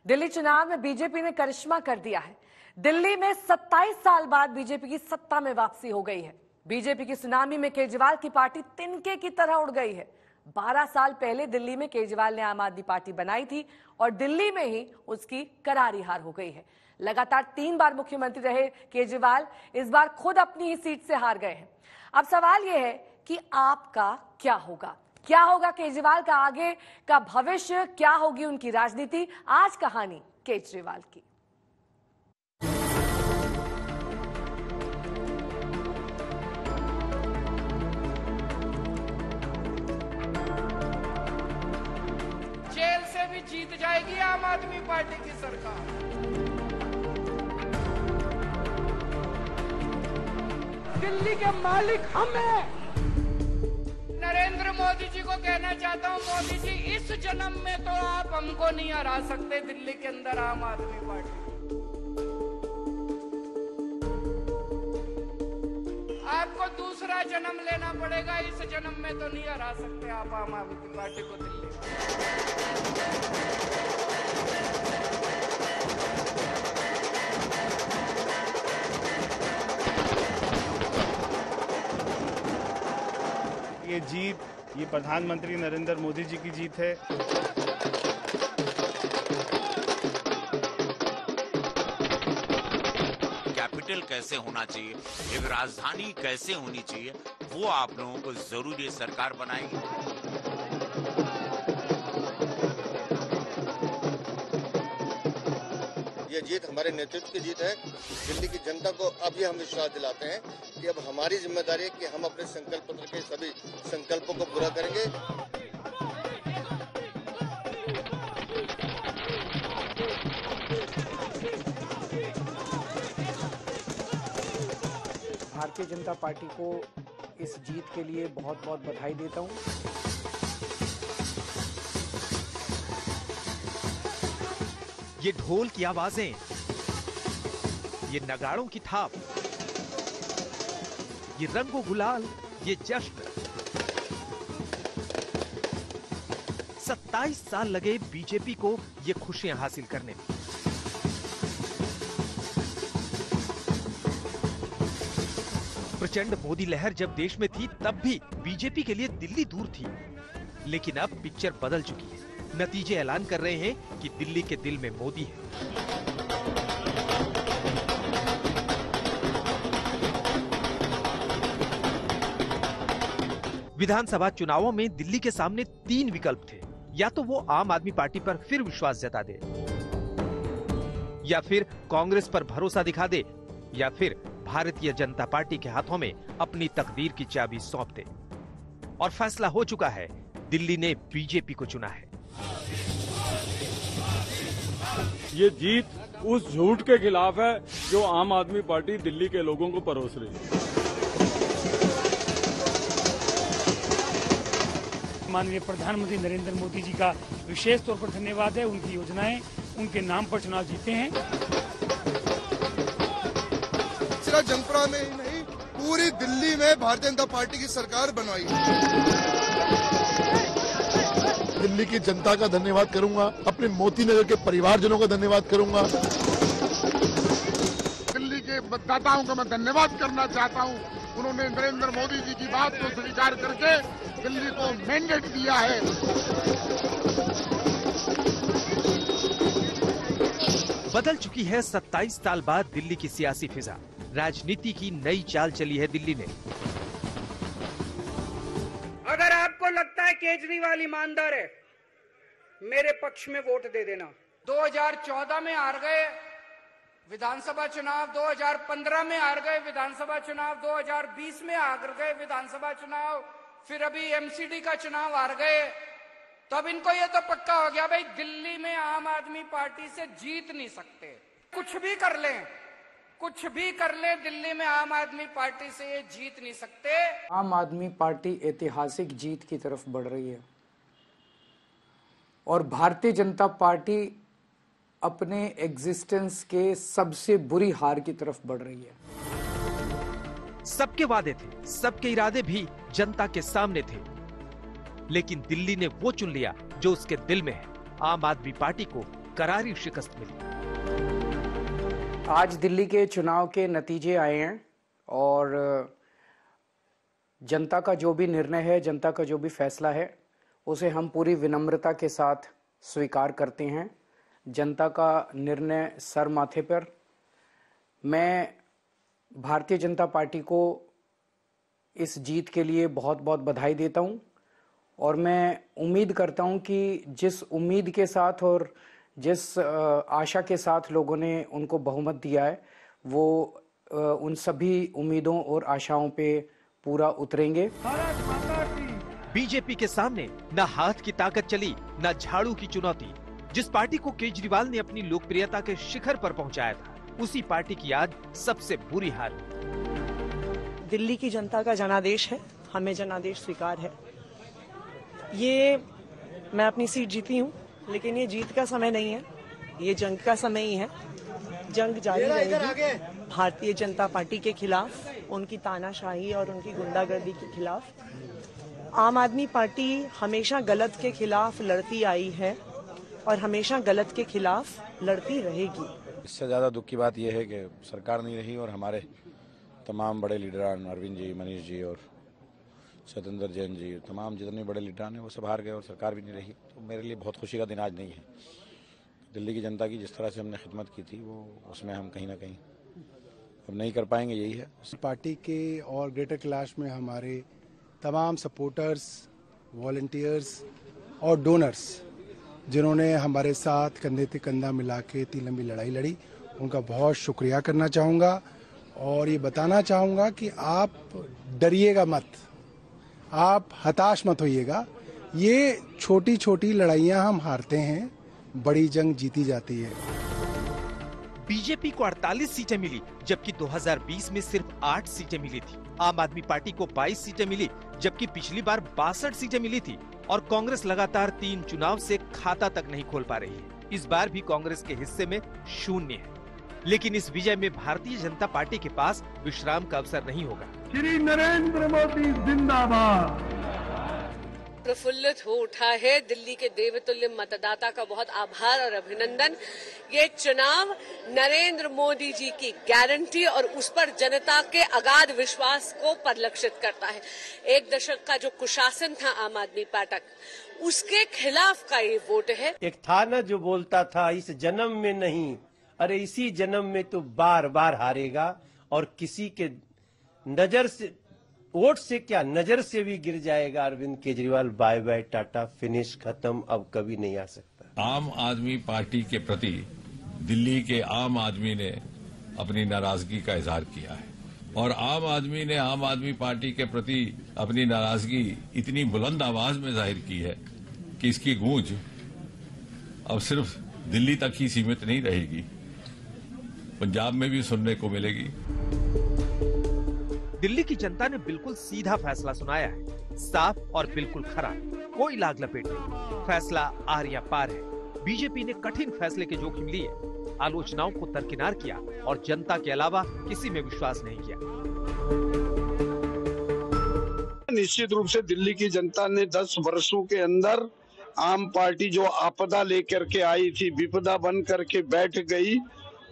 दिल्ली चुनाव में बीजेपी ने करिश्मा कर दिया है। दिल्ली में 27 साल बाद बीजेपी की सत्ता में वापसी हो गई है। बीजेपी की सुनामी में केजरीवाल की पार्टी तिनके की तरह उड़ गई है। 12 साल पहले दिल्ली में केजरीवाल ने आम आदमी पार्टी बनाई थी और दिल्ली में ही उसकी करारी हार हो गई है। लगातार 3 बार मुख्यमंत्री रहे केजरीवाल इस बार खुद अपनी ही सीट से हार गए हैं। अब सवाल यह है कि आपका क्या होगा? क्या होगा केजरीवाल का आगे का भविष्य? क्या होगी उनकी राजनीति? आज कहानी केजरीवाल की। जेल से भी जीत जाएगी आम आदमी पार्टी की सरकार। दिल्ली के मालिक हम हैं। नरेंद्र मोदी जी को कहना चाहता हूं, मोदी जी इस जन्म में तो आप हमको नहीं हरा सकते दिल्ली के अंदर आम आदमी पार्टी। आपको दूसरा जन्म लेना पड़ेगा, इस जन्म में तो नहीं हरा सकते आप आम आदमी पार्टी को दिल्ली में। ये जीत, ये प्रधानमंत्री नरेंद्र मोदी जी की जीत है। कैपिटल कैसे होना चाहिए, एक राजधानी कैसे होनी चाहिए, वो आप लोगों को जरूर ये सरकार बनाएगी। ये जीत हमारे नेतृत्व की जीत है। दिल्ली की जनता को अब ये हम विश्वास दिलाते हैं कि अब हमारी जिम्मेदारी है कि हम अपने संकल्प पत्र के सभी संकल्पों को पूरा करेंगे। भारतीय जनता पार्टी को इस जीत के लिए बहुत बहुत बधाई देता हूं। ये ढोल की आवाजें, ये नगाड़ों की थाप, ये रंगो गुलाल, ये जश्न। 27 साल लगे बीजेपी को ये खुशियां हासिल करने में। प्रचंड मोदी लहर जब देश में थी तब भी बीजेपी के लिए दिल्ली दूर थी, लेकिन अब पिक्चर बदल चुकी है। नतीजे ऐलान कर रहे हैं कि दिल्ली के दिल में मोदी है। विधानसभा चुनावों में दिल्ली के सामने 3 विकल्प थे। या तो वो आम आदमी पार्टी पर फिर विश्वास जता दे, या फिर कांग्रेस पर भरोसा दिखा दे, या फिर भारतीय जनता पार्टी के हाथों में अपनी तकदीर की चाबी सौंप दे। और फैसला हो चुका है, दिल्ली ने बीजेपी को चुना है। ये जीत उस झूठ के खिलाफ है जो आम आदमी पार्टी दिल्ली के लोगों को परोस रही है। माननीय प्रधानमंत्री नरेंद्र मोदी जी का विशेष तौर पर धन्यवाद है। उनकी योजनाएं उनके नाम पर चुनाव जीते हैं। सिर्फ जनपरा में ही नहीं, पूरी दिल्ली में भारतीय जनता पार्टी की सरकार बनवाई है। दिल्ली की जनता का धन्यवाद करूंगा, अपने मोती नगर के परिवारजनों का धन्यवाद करूंगा। दिल्ली के मतदाताओं का मैं धन्यवाद करना चाहता हूं। उन्होंने नरेंद्र मोदी जी की बात को स्वीकार करके दिल्ली को मैंडेट दिया है। बदल चुकी है 27 साल बाद दिल्ली की सियासी फिजा। राजनीति की नई चाल चली है दिल्ली ने। अगर आपको लगता है केजरीवाल ईमानदार है, मेरे पक्ष में वोट दे देना। 2014 में हार गए विधानसभा चुनाव, 2015 में हार गए विधानसभा चुनाव, 2020 में हार गए विधानसभा चुनाव, फिर अभी एमसीडी का चुनाव हार गए। तो अब इनको ये तो पक्का हो गया भाई, दिल्ली में आम आदमी पार्टी से जीत नहीं सकते। कुछ भी कर लें, कुछ भी कर ले, दिल्ली में आम आदमी पार्टी से ये जीत नहीं सकते। आम आदमी पार्टी ऐतिहासिक जीत की तरफ बढ़ रही है और भारतीय जनता पार्टी अपने एग्जिस्टेंस के सबसे बुरी हार की तरफ बढ़ रही है। सबके वादे थे, सबके इरादे भी जनता के सामने थे, लेकिन दिल्ली ने वो चुन लिया जो उसके दिल में है। आम आदमी पार्टी को करारी शिकस्त मिली। आज दिल्ली के चुनाव के नतीजे आए हैं और जनता का जो भी निर्णय है, जनता का जो भी फैसला है, उसे हम पूरी विनम्रता के साथ स्वीकार करते हैं। जनता का निर्णय सर माथे पर। मैं भारतीय जनता पार्टी को इस जीत के लिए बहुत बहुत बधाई देता हूं और मैं उम्मीद करता हूं कि जिस उम्मीद के साथ और जिस आशा के साथ लोगों ने उनको बहुमत दिया है, वो उन सभी उम्मीदों और आशाओं पे पूरा उतरेंगे। बीजेपी के सामने न हाथ की ताकत चली, न झाड़ू की चुनौती। जिस पार्टी को केजरीवाल ने अपनी लोकप्रियता के शिखर पर पहुंचाया था, उसी पार्टी की आज सबसे बुरी हार। दिल्ली की जनता का जनादेश है, हमें जनादेश स्वीकार है। ये मैं अपनी सीट जीती हूँ, लेकिन ये जीत का समय नहीं है, ये जंग का समय ही है। जंग जारी रहेगी भारतीय जनता पार्टी के खिलाफ, उनकी तानाशाही और उनकी गुंडागर्दी के खिलाफ। आम आदमी पार्टी हमेशा गलत के खिलाफ लड़ती आई है और हमेशा गलत के खिलाफ लड़ती रहेगी। इससे ज़्यादा दुख की बात यह है कि सरकार नहीं रही और हमारे तमाम बड़े लीडरान, अरविंद जी, मनीष जी और सत्येंद्र जैन जी, तमाम जितने बड़े लीडरान हैं वो सब हार गए और सरकार भी नहीं रही। तो मेरे लिए बहुत खुशी का दिन आज नहीं है। दिल्ली की जनता की जिस तरह से हमने खिदमत की थी, वो उसमें हम कहीं ना कहीं अब नहीं कर पाएंगे, यही है। पार्टी के और ग्रेटर कैलाश में हमारे तमाम सपोर्टर्स, वॉलंटियर्स और डोनर्स जिन्होंने हमारे साथ कंधे से कंधा मिला के इतनी लंबी लड़ाई लड़ी, उनका बहुत शुक्रिया करना चाहूँगा और ये बताना चाहूँगा कि आप डरिएगा मत, आप हताश मत होइएगा। ये छोटी छोटी लड़ाइयाँ हम हारते हैं, बड़ी जंग जीती जाती है। बीजेपी को 48 सीटें मिली, जबकि 2020 में सिर्फ 8 सीटें मिली थी। आम आदमी पार्टी को 22 सीटें मिली, जबकि पिछली बार 62 सीटें मिली थी। और कांग्रेस लगातार 3 चुनाव से खाता तक नहीं खोल पा रही है। इस बार भी कांग्रेस के हिस्से में 0 है। लेकिन इस विजय में भारतीय जनता पार्टी के पास विश्राम का अवसर नहीं होगा। श्री नरेंद्र मोदी जिंदाबाद। प्रफुल्लित हो उठा है। दिल्ली के देवतुल्य मतदाता का बहुत आभार और अभिनंदन। ये चुनाव नरेंद्र मोदी जी की गारंटी और उस पर जनता के अगाध विश्वास को परिलक्षित करता है। 1 दशक का जो कुशासन था आम आदमी पार्टी, उसके खिलाफ का ये वोट है। एक था न जो बोलता था इस जन्म में नहीं, अरे इसी जन्म में तो बार बार हारेगा और किसी के नजर से, वोट से क्या नजर से भी गिर जाएगा। Arvind Kejriwal bye bye tata, finish, खत्म, अब कभी नहीं आ सकता। आम आदमी पार्टी के प्रति दिल्ली के आम आदमी ने अपनी नाराजगी का इजहार किया है और आम आदमी ने आम आदमी पार्टी के प्रति अपनी नाराजगी इतनी बुलंद आवाज में जाहिर की है कि इसकी गूंज अब सिर्फ दिल्ली तक ही सीमित नहीं रहेगी, पंजाब में भी सुनने को मिलेगी। दिल्ली की जनता ने बिल्कुल सीधा फैसला सुनाया है, साफ और बिल्कुल खरा, कोई लाग लपेट नहीं। फैसला आर या पार है। बीजेपी ने कठिन फैसले के जोखिम लिए, आलोचनाओं को दरकिनार किया और जनता के अलावा किसी में विश्वास नहीं किया। निश्चित रूप से दिल्ली की जनता ने 10 वर्षों के अंदर आम पार्टी जो आपदा लेकर के आई थी, विपदा बन करके बैठ गई,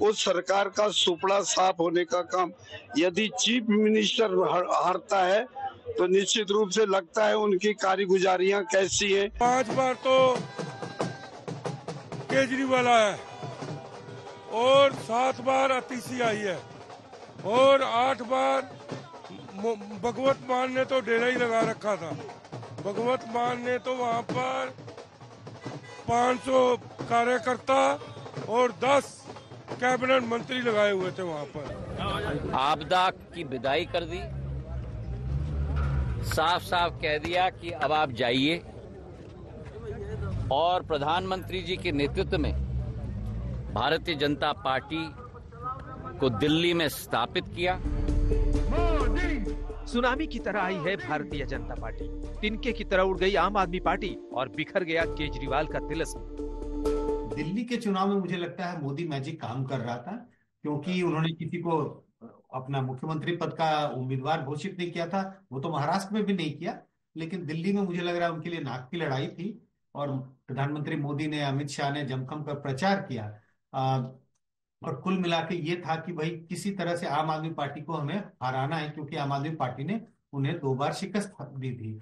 उस सरकार का सुपड़ा साफ होने का काम यदि चीफ मिनिस्टर हारता है तो निश्चित रूप से लगता है उनकी कारगुजारियां कैसी हैं। 5 बार तो केजरीवाल आया है और 7 बार अतिशी आई है और 8 बार भगवत मान ने तो डेरा ही लगा रखा था। भगवत मान ने तो वहाँ पर 500 कार्यकर्ता और 10 कैबिनेट मंत्री लगाए हुए थे वहाँ पर। आपदा की विदाई कर दी, साफ साफ कह दिया कि अब आप जाइए और प्रधानमंत्री जी के नेतृत्व में भारतीय जनता पार्टी को दिल्ली में स्थापित किया। सुनामी की तरह आई है भारतीय जनता पार्टी, तिनके की तरह उड़ गई आम आदमी पार्टी और बिखर गया केजरीवाल का तिलिस्म। दिल्ली के चुनाव में मुझे लगता है मोदी मैजिक काम कर रहा था, क्योंकि उन्होंने किसी को अपना मुख्यमंत्री पद का उम्मीदवार घोषित नहीं किया था। वो तो महाराष्ट्र में भी नहीं किया, लेकिन दिल्ली में मुझे लग रहा है उनके लिए नाक की लड़ाई थी और प्रधानमंत्री मोदी ने, अमित शाह ने जमखम कर प्रचार किया। और कुल मिला के ये था कि भाई किसी तरह से आम आदमी पार्टी को हमें हराना है, क्योंकि आम आदमी पार्टी ने उन्हें 2 बार शिकस्त दी थी।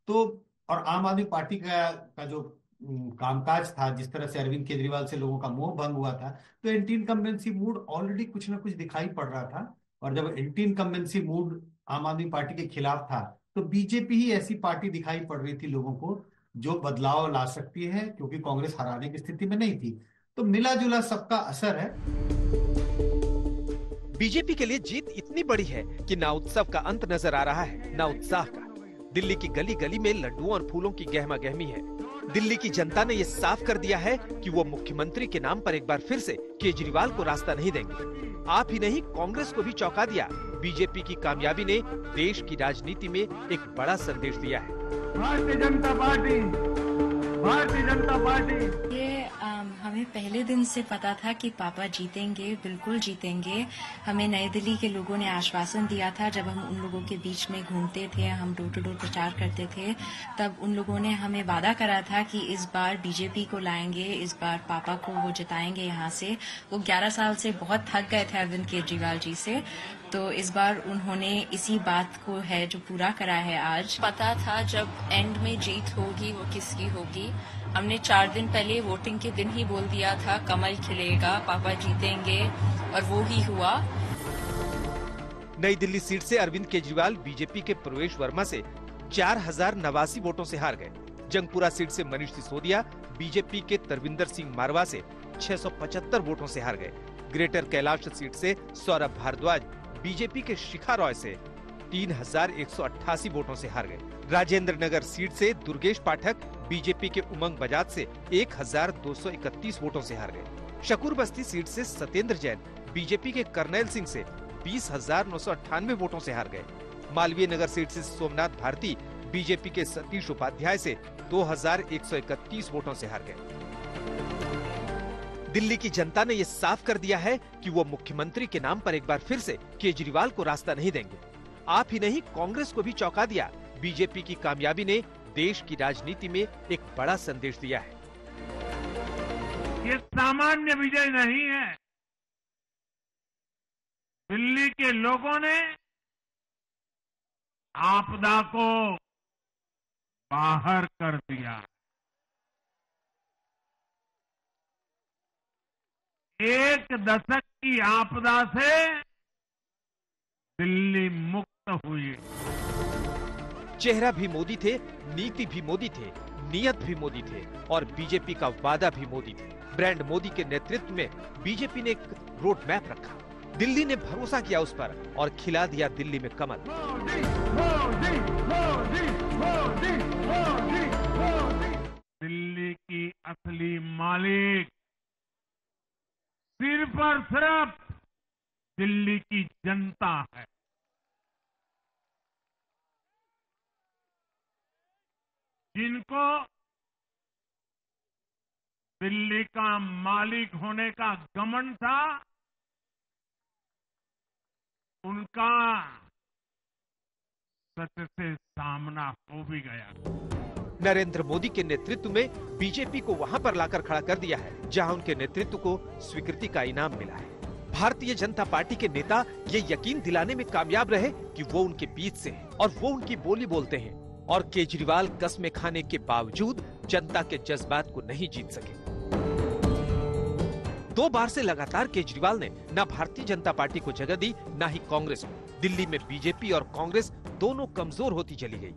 तो और आम आदमी पार्टी का जो कामकाज था, जिस तरह से अरविंद केजरीवाल से लोगों का मोह भंग हुआ था, तो एंटी इनकम्बेंसी मूड ऑलरेडी कुछ ना कुछ दिखाई पड़ रहा था। और जब एंटी इनकम्बेंसी मूड आम आदमी पार्टी के खिलाफ था, तो बीजेपी ही ऐसी पार्टी दिखाई पड़ रही थी लोगों को जो बदलाव ला सकती है, क्योंकि कांग्रेस हराने की स्थिति में नहीं थी। तो मिला जुला सबका असर है। बीजेपी के लिए जीत इतनी बड़ी है कि ना उत्सव का अंत नजर आ रहा है, ना उत्साह का। दिल्ली की गली गली में लड्डुओं और फूलों की गहमा गहमी है। दिल्ली की जनता ने ये साफ कर दिया है कि वो मुख्यमंत्री के नाम पर एक बार फिर से केजरीवाल को रास्ता नहीं देंगे। आप ही नहीं, कांग्रेस को भी चौंका दिया। बीजेपी की कामयाबी ने देश की राजनीति में एक बड़ा संदेश दिया है। Bharatiya Janata party, Bharatiya Janata party. ये हमें पहले दिन से पता था कि पापा जीतेंगे, बिल्कुल जीतेंगे। हमें नई दिल्ली के लोगों ने आश्वासन दिया था। जब हम उन लोगों के बीच में घूमते थे, हम डोर टू डोर प्रचार करते थे, तब उन लोगों ने हमें वादा करा था कि इस बार बीजेपी को लाएंगे, इस बार पापा को वो जिताएंगे यहाँ से। वो 11 साल से बहुत थक गए थे अरविंद केजरीवाल जी से, तो इस बार उन्होंने इसी बात को है जो पूरा करा है आज। पता था जब एंड में जीत होगी वो किसकी होगी। हमने 4 दिन पहले वोटिंग के दिन ही बोल दिया था कमल खिलेगा, पापा जीतेंगे, और वो ही हुआ। नई दिल्ली सीट से अरविंद केजरीवाल बीजेपी के प्रवेश वर्मा से 4089 वोटों से हार गए। जंगपुरा सीट से मनीष सिसोदिया बीजेपी के तरविंदर सिंह मारवा से 675 वोटों से हार गए। ग्रेटर कैलाश सीट से सौरभ भारद्वाज बीजेपी के शिखा रॉय से 3188 वोटों से हार गए। राजेंद्र नगर सीट से दुर्गेश पाठक बीजेपी के उमंग बजाज से 1231 वोटों से हार गए। शकूर बस्ती सीट से सत्येंद्र जैन बीजेपी के करनैल सिंह से 20,998 वोटों से हार गए। मालवीय नगर सीट से सोमनाथ भारती बीजेपी के सतीश उपाध्याय से 2131 वोटों से हार गए। दिल्ली की जनता ने ये साफ कर दिया है कि वो मुख्यमंत्री के नाम पर एक बार फिर से केजरीवाल को रास्ता नहीं देंगे। आप ही नहीं, कांग्रेस को भी चौंका दिया। बीजेपी की कामयाबी ने देश की राजनीति में एक बड़ा संदेश दिया है। ये सामान्य विजय नहीं है। दिल्ली के लोगों ने आपदा को बाहर कर दिया। एक दशक की आपदा से दिल्ली मुक्त हुई। चेहरा भी मोदी थे, नीति भी मोदी थे, नियत भी मोदी थे और बीजेपी का वादा भी मोदी थे। ब्रांड मोदी के नेतृत्व में बीजेपी ने एक रोड मैप रखा। दिल्ली ने भरोसा किया उस पर और खिला दिया दिल्ली में कमल। मोदी, मोदी, मोदी, मोदी, मोदी, मोदी। दिल्ली की असली मालिक सिर्फ और सिर्फ दिल्ली की जनता है। जिनको दिल्ली का मालिक होने का घमंड था, उनका सच से सामना हो भी गया। नरेंद्र मोदी के नेतृत्व में बीजेपी को वहां पर लाकर खड़ा कर दिया है जहां उनके नेतृत्व को स्वीकृति का इनाम मिला है। भारतीय जनता पार्टी के नेता ये यकीन दिलाने में कामयाब रहे कि वो उनके बीच से हैं और वो उनकी बोली बोलते हैं, और केजरीवाल कस्में खाने के बावजूद जनता के जज्बात को नहीं जीत सके। 2 बार से लगातार केजरीवाल ने न भारतीय जनता पार्टी को जगह दी, न ही कांग्रेस को। दिल्ली में बीजेपी और कांग्रेस दोनों कमजोर होती चली गई।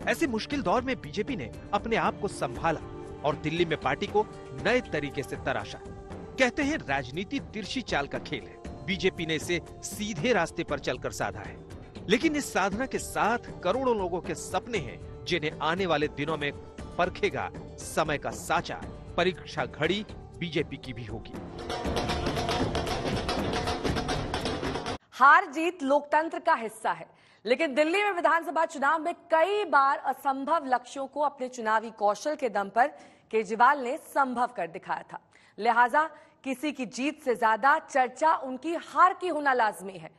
ऐसे मुश्किल दौर में बीजेपी ने अपने आप को संभाला और दिल्ली में पार्टी को नए तरीके से तराशा। कहते हैं राजनीति तिरछी चाल का खेल है। बीजेपी ने इसे सीधे रास्ते पर चलकर साधा है, लेकिन इस साधना के साथ करोड़ों लोगों के सपने हैं जिन्हें आने वाले दिनों में परखेगा समय का साचा। परीक्षा घड़ी बीजेपी की भी होगी। हार जीत लोकतंत्र का हिस्सा है, लेकिन दिल्ली में विधानसभा चुनाव में कई बार असंभव लक्ष्यों को अपने चुनावी कौशल के दम पर केजरीवाल ने संभव कर दिखाया था। लिहाजा किसी की जीत से ज्यादा चर्चा उनकी हार की होना लाजमी है।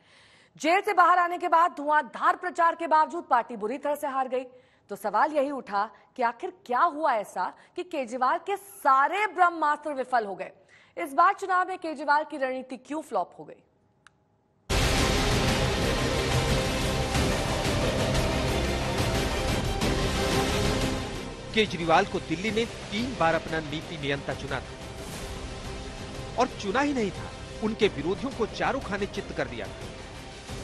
जेल से बाहर आने के बाद धुआंधार प्रचार के बावजूद पार्टी बुरी तरह से हार गई। तो सवाल यही उठा कि आखिर क्या हुआ ऐसा कि केजरीवाल के सारे ब्रह्मास्त्र विफल हो गए। इस बार चुनाव में केजरीवाल की रणनीति क्यों फ्लॉप हो गई? केजरीवाल को दिल्ली ने 3 बार अपना नीति नियंता चुना था और चुना ही नहीं था, उनके विरोधियों को चारों खाने चित्त कर दिया था।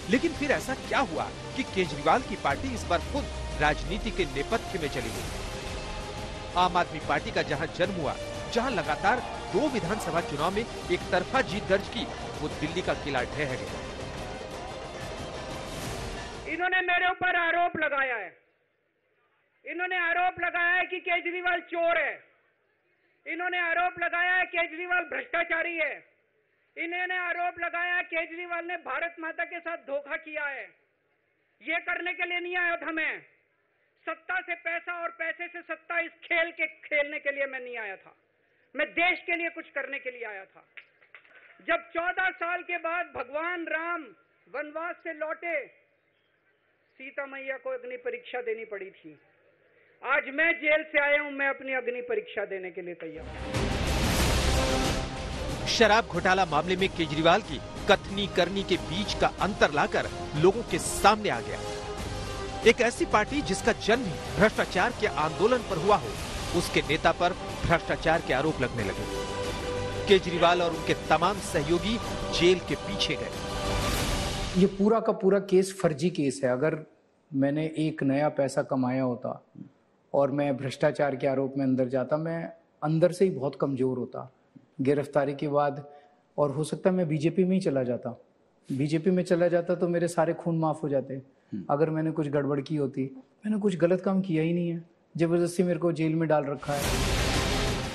लेकिन फिर ऐसा क्या हुआ कि केजरीवाल की पार्टी इस बार खुद राजनीति के नेपथ्य में चली गई? आम आदमी पार्टी का जहां जन्म हुआ, जहां लगातार 2 विधानसभा चुनाव में एक तरफा जीत दर्ज की, वो दिल्ली का किला ढह गया। इन्होंने मेरे ऊपर आरोप लगाया है, इन्होंने आरोप लगाया है कि केजरीवाल चोर है, इन्होंने आरोप लगाया है केजरीवाल भ्रष्टाचारी है, इन्होंने आरोप लगाया है केजरीवाल ने भारत माता के साथ धोखा किया है। ये करने के लिए नहीं आया था मैं, सत्ता से पैसा और पैसे से सत्ता, इस खेल के खेलने के लिए मैं नहीं आया था, मैं देश के लिए कुछ करने के लिए आया था। जब 14 साल के बाद भगवान राम वनवास से लौटे, सीता मैया को अग्नि परीक्षा देनी पड़ी थी। आज मैं जेल से आया हूं, मैं अपनी अग्नि परीक्षा देने के लिए तैयार हूं। शराब घोटाला मामले में केजरीवाल की कथनी करनी के बीच का अंतर लाकर लोगों के सामने आ गया। एक ऐसी पार्टी जिसका जन्म ही भ्रष्टाचार के आंदोलन पर हुआ हो, उसके नेता पर भ्रष्टाचार के आरोप लगने लगे। केजरीवाल और उनके तमाम सहयोगी जेल के पीछे गए। ये पूरा का पूरा केस फर्जी केस है। अगर मैंने एक नया पैसा कमाया होता और मैं भ्रष्टाचार के आरोप में अंदर जाता, मैं अंदर से ही बहुत कमजोर होता। गिरफ्तारी के बाद और हो सकता है मैं बीजेपी में ही चला जाता। बीजेपी में चला जाता तो मेरे सारे खून माफ हो जाते। अगर मैंने कुछ गड़बड़ की होती, मैंने कुछ गलत काम किया ही नहीं है, जबरदस्ती मेरे को जेल में डाल रखा है।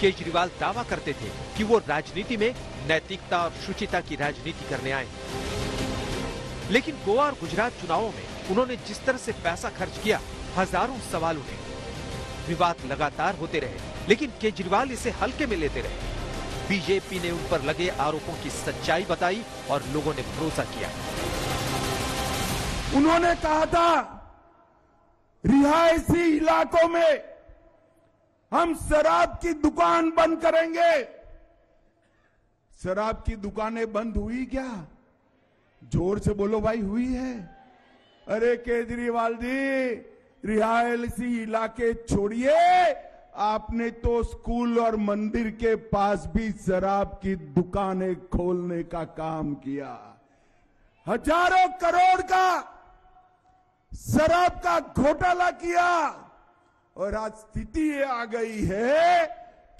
केजरीवाल दावा करते थे कि वो राजनीति में नैतिकता और शुचिता की राजनीति करने आए, लेकिन गोवा और गुजरात चुनावों में उन्होंने जिस तरह से पैसा खर्च किया, हजारों सवाल उठे। विवाद लगातार होते रहे, लेकिन केजरीवाल इसे हल्के में लेते रहे। बीजेपी ने उन पर लगे आरोपों की सच्चाई बताई और लोगों ने भरोसा किया। उन्होंने कहा था रिहायशी इलाकों में हम शराब की दुकान बंद करेंगे। शराब की दुकानें बंद हुई क्या? जोर से बोलो भाई, हुई है? अरे केजरीवाल जी, रिहायशी इलाके छोड़िए, आपने तो स्कूल और मंदिर के पास भी शराब की दुकानें खोलने का काम किया। हजारों करोड़ का शराब का घोटाला किया और आज स्थिति ये आ गई है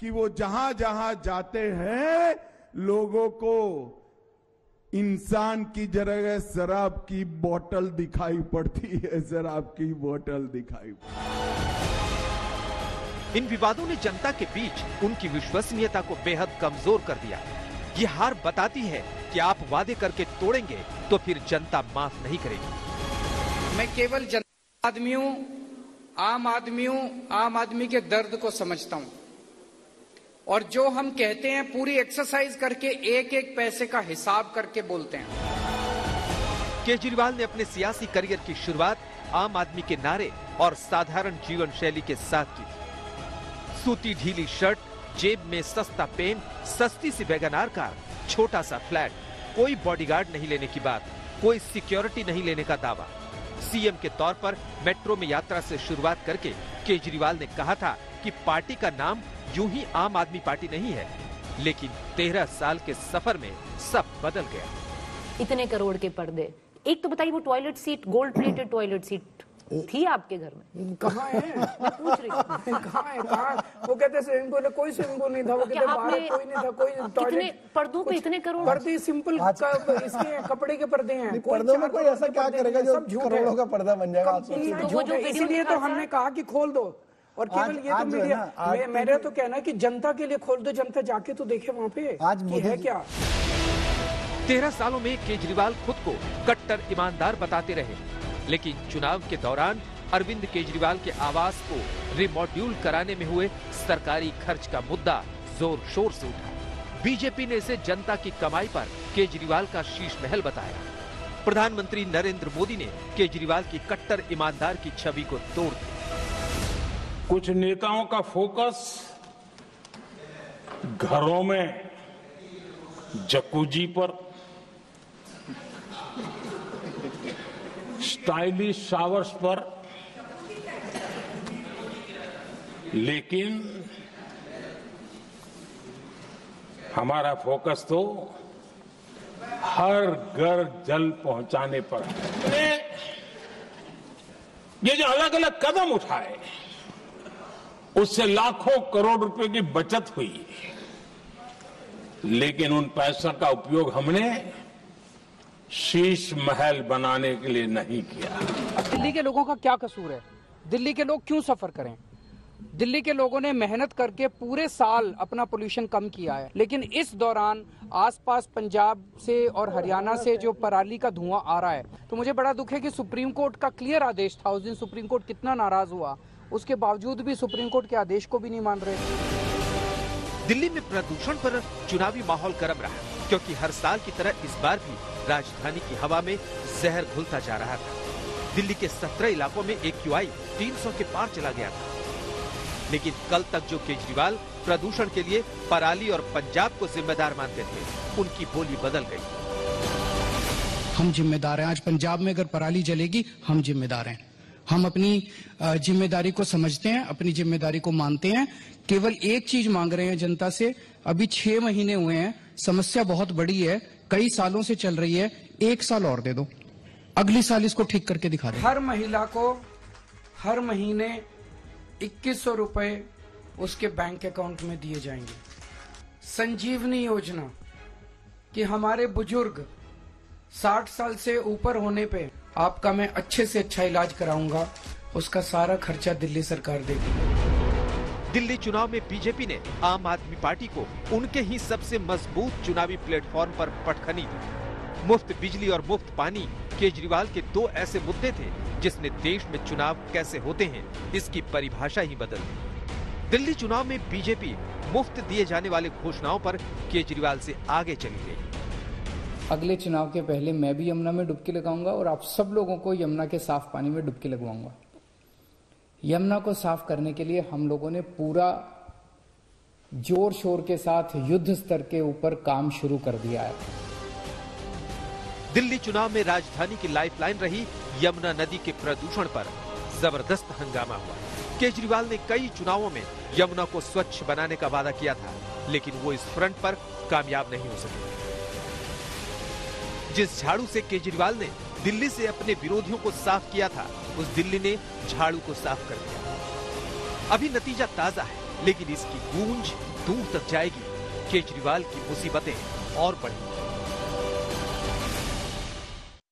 कि वो जहां जहां जाते हैं लोगों को इंसान की जगह शराब की बोतल दिखाई पड़ती है, शराब की बोतल दिखाई पड़ती है। इन विवादों ने जनता के बीच उनकी विश्वसनीयता को बेहद कमजोर कर दिया। ये हार बताती है कि आप वादे करके तोड़ेंगे तो फिर जनता माफ नहीं करेगी। मैं केवल आम आदमी के दर्द को समझता हूं, और जो हम कहते हैं पूरी एक्सरसाइज करके एक एक पैसे का हिसाब करके बोलते हैं। केजरीवाल ने अपने सियासी करियर की शुरुआत आम आदमी के नारे और साधारण जीवन शैली के साथ की थी। सूती ढीली शर्ट, जेब में सस्ता पेन, सस्ती सी वैगनार कार, छोटा सा फ्लैट, कोई बॉडीगार्ड नहीं लेने की बात, कोई सिक्योरिटी नहीं लेने का दावा। सीएम के तौर पर मेट्रो में यात्रा से शुरुआत करके केजरीवाल ने कहा था कि पार्टी का नाम यूं ही आम आदमी पार्टी नहीं है, लेकिन 13 साल के सफर में सब बदल गया। इतने करोड़ के पर्दे, एक तो बताइए वो toilet seat, gold plated toilet seat थी आपके घर में? कहाँ है? पूछ रही हूँ। कहाँ है? वो कहते स्विमिंग पूल, कोई स्विमिंग पूल नहीं था, वो कहते बाहर कोई नहीं था, कोई टॉयलेट। पर्दों पे इतने करोड़? पर्दे सिंपल इसके कपड़े के पर्दे हैं। पर्दों में कोई ऐसा क्या करेगा जो करोड़ों का पर्दा बन जाएगा? इसीलिए तो हमने कहा कि खोल दो। और केवल ये तो मीडिया, मेरा तो कहना है कि जनता के लिए खोल दो, जनता जाके तो देखे वहाँ पे आज है क्या। 13 सालों में केजरीवाल खुद को कट्टर ईमानदार बताते रहे, लेकिन चुनाव के दौरान अरविंद केजरीवाल के आवास को रिमॉड्यूल कराने में हुए सरकारी खर्च का मुद्दा जोर शोर से उठा। बीजेपी ने इसे जनता की कमाई पर केजरीवाल का शीश महल बताया। प्रधानमंत्री नरेंद्र मोदी ने केजरीवाल की कट्टर ईमानदार की छवि को तोड़ दिया। कुछ नेताओं का फोकस घरों में जकूजी पर, स्टाइलिश शावर्स पर, लेकिन हमारा फोकस तो हर घर जल पहुंचाने पर है। ये जो अलग अलग कदम उठाए उससे लाखों करोड़ रुपए की बचत हुई, लेकिन उन पैसों का उपयोग हमने शीश महल बनाने के लिए नहीं किया। दिल्ली के लोगों का क्या कसूर है? दिल्ली के लोग क्यों सफर करें? दिल्ली के लोगों ने मेहनत करके पूरे साल अपना पोल्यूशन कम किया है, लेकिन इस दौरान आसपास पंजाब से और हरियाणा से जो पराली का धुआं आ रहा है, तो मुझे बड़ा दुख है कि सुप्रीम कोर्ट का क्लियर आदेश था। उस दिन सुप्रीम कोर्ट कितना नाराज हुआ, उसके बावजूद भी सुप्रीम कोर्ट के आदेश को भी नहीं मान रहे। दिल्ली में प्रदूषण पर चुनावी माहौल गर्म रहा, क्योंकि हर साल की तरह इस बार भी राजधानी की हवा में जहर घुलता जा रहा था। दिल्ली के 17 इलाकों में AQI 300 के पार चला गया था। लेकिन कल तक जो केजरीवाल प्रदूषण के लिए पराली और पंजाब को जिम्मेदार मानते थे, उनकी बोली बदल गई। हम जिम्मेदार हैं। आज पंजाब में अगर पराली जलेगी, हम जिम्मेदार हैं। हम अपनी जिम्मेदारी को समझते हैं, अपनी जिम्मेदारी को मानते हैं। केवल एक चीज मांग रहे हैं जनता से। अभी 6 महीने हुए हैं, समस्या बहुत बड़ी है, कई सालों से चल रही है। 1 साल और दे दो, अगली साल इसको ठीक करके दिखा दे। हर महिला को हर महीने 2100 रुपए उसके बैंक अकाउंट में दिए जाएंगे। संजीवनी योजना कि हमारे बुजुर्ग 60 साल से ऊपर होने पे आपका मैं अच्छे से अच्छा इलाज कराऊंगा, उसका सारा खर्चा दिल्ली सरकार देगी। दिल्ली चुनाव में बीजेपी ने आम आदमी पार्टी को उनके ही सबसे मजबूत चुनावी प्लेटफॉर्म पर पटखनी दी। मुफ्त बिजली और मुफ्त पानी केजरीवाल के 2 ऐसे मुद्दे थे जिसने देश में चुनाव कैसे होते हैं इसकी परिभाषा ही बदल दी। दिल्ली चुनाव में बीजेपी मुफ्त दिए जाने वाले घोषणाओं पर केजरीवाल से आगे चली गई। अगले चुनाव के पहले मैं भी यमुना में डुबकी लगाऊंगा और आप सब लोगों को यमुना के साफ पानी में डुबकी लगवाऊंगा। यमुना को साफ करने के लिए हम लोगों ने पूरा जोर शोर के साथ युद्ध स्तर के ऊपर काम शुरू कर दिया है। दिल्ली चुनाव में राजधानी की लाइफलाइन रही यमुना नदी के प्रदूषण पर जबरदस्त हंगामा हुआ। केजरीवाल ने कई चुनावों में यमुना को स्वच्छ बनाने का वादा किया था, लेकिन वो इस फ्रंट पर कामयाब नहीं हो सके। जिस झाड़ू से केजरीवाल ने दिल्ली से अपने विरोधियों को साफ किया था, उस दिल्ली ने झाड़ू को साफ कर दिया। अभी नतीजा ताजा है, लेकिन इसकी गूंज दूर तक जाएगी। केजरीवाल की मुसीबतें और बढ़ेंगी।